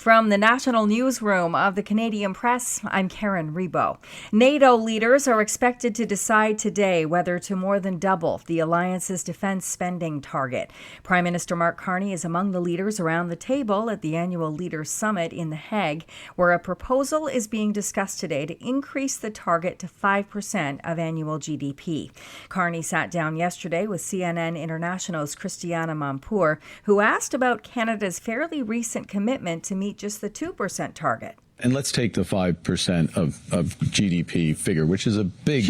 From the National Newsroom of the Canadian Press, I'm Karen Rebo. NATO leaders are expected to decide today whether to more than double the alliance's defense spending target. Prime Minister Mark Carney is among the leaders around the table at the annual Leaders Summit in The Hague, where a proposal is being discussed today to increase the target to 5% of annual GDP. Carney sat down yesterday with CNN International's Christiana Mampour, who asked about Canada's fairly recent commitment to meet just the 2% target. And let's take the 5% of GDP figure, which is a big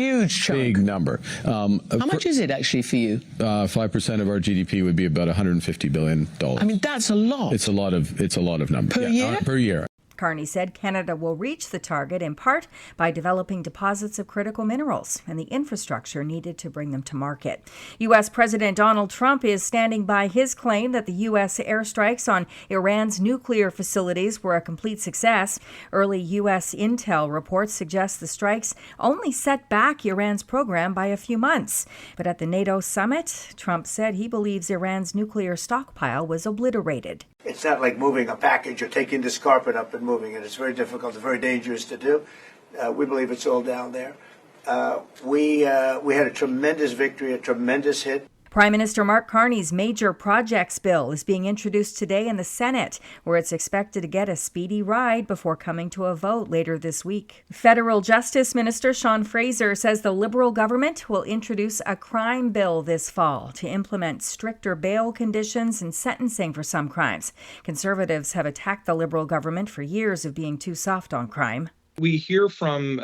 number. How much is it actually for you? 5% of our GDP would be about $150 billion. I mean, that's a lot. It's a lot of numbers. Per year? Per year. Carney said Canada will reach the target in part by developing deposits of critical minerals and the infrastructure needed to bring them to market. U.S. President Donald Trump is standing by his claim that the U.S. airstrikes on Iran's nuclear facilities were a complete success. Early U.S. intel reports suggest the strikes only set back Iran's program by a few months. But at the NATO summit, Trump said he believes Iran's nuclear stockpile was obliterated. It's not like moving a package or taking this carpet up and moving it. It's very difficult. It's very dangerous to do. We believe it's all down there. We had a tremendous victory, a tremendous hit. Prime Minister Mark Carney's major projects bill is being introduced today in the Senate, where it's expected to get a speedy ride before coming to a vote later this week. Federal Justice Minister Sean Fraser says the Liberal government will introduce a crime bill this fall to implement stricter bail conditions and sentencing for some crimes. Conservatives have attacked the Liberal government for years of being too soft on crime. We hear from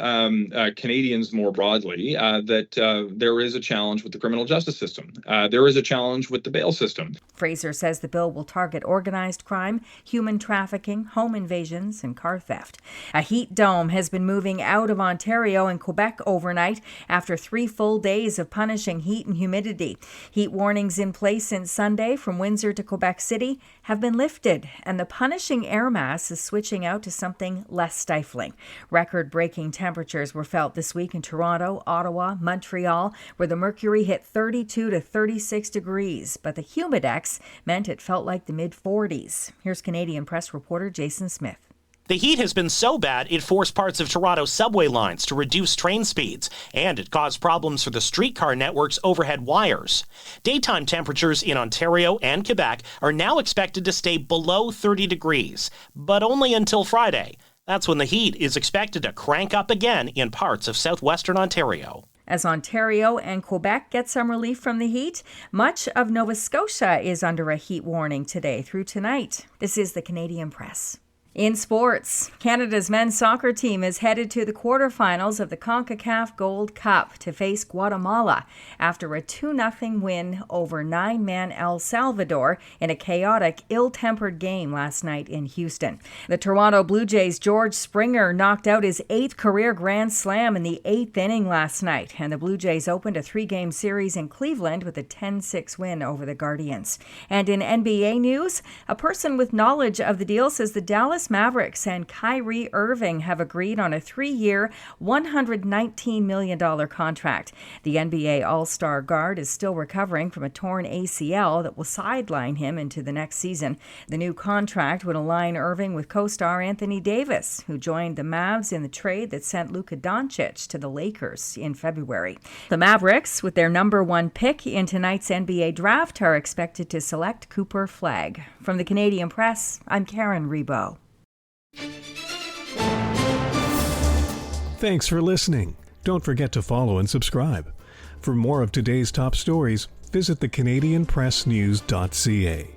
Canadians more broadly that there is a challenge with the criminal justice system. There is a challenge with the bail system. Fraser says the bill will target organized crime, human trafficking, home invasions, and car theft. A heat dome has been moving out of Ontario and Quebec overnight after 3 full days of punishing heat and humidity. Heat warnings in place since Sunday from Windsor to Quebec City have been lifted, and the punishing air mass is switching out to something less stifling. Record-breaking temperatures were felt this week in Toronto, Ottawa, Montreal, where the mercury hit 32 to 36 degrees, but the humidex meant it felt like the mid-40s. Here's Canadian Press reporter Jason Smith. The heat has been so bad it forced parts of Toronto's subway lines to reduce train speeds, and it caused problems for the streetcar network's overhead wires. Daytime temperatures in Ontario and Quebec are now expected to stay below 30 degrees, but only until Friday. That's when the heat is expected to crank up again in parts of southwestern Ontario. As Ontario and Quebec get some relief from the heat, much of Nova Scotia is under a heat warning today through tonight. This is the Canadian Press. In sports, Canada's men's soccer team is headed to the quarterfinals of the CONCACAF Gold Cup to face Guatemala after a 2-0 win over 9-man El Salvador in a chaotic, ill-tempered game last night in Houston. The Toronto Blue Jays' George Springer knocked out his 8th career Grand Slam in the 8th inning last night, and the Blue Jays opened a 3-game series in Cleveland with a 10-6 win over the Guardians. And in NBA news, a person with knowledge of the deal says the Dallas Mavericks and Kyrie Irving have agreed on a 3-year, $119 million contract. The NBA All-Star guard is still recovering from a torn ACL that will sideline him into the next season. The new contract would align Irving with co-star Anthony Davis, who joined the Mavs in the trade that sent Luka Doncic to the Lakers in February. The Mavericks, with their number 1 pick in tonight's NBA draft, are expected to select Cooper Flagg. From the Canadian Press, I'm Karen Rebo. Thanks for listening. Don't forget to follow and subscribe. For more of today's top stories, visit thecanadianpressnews.ca.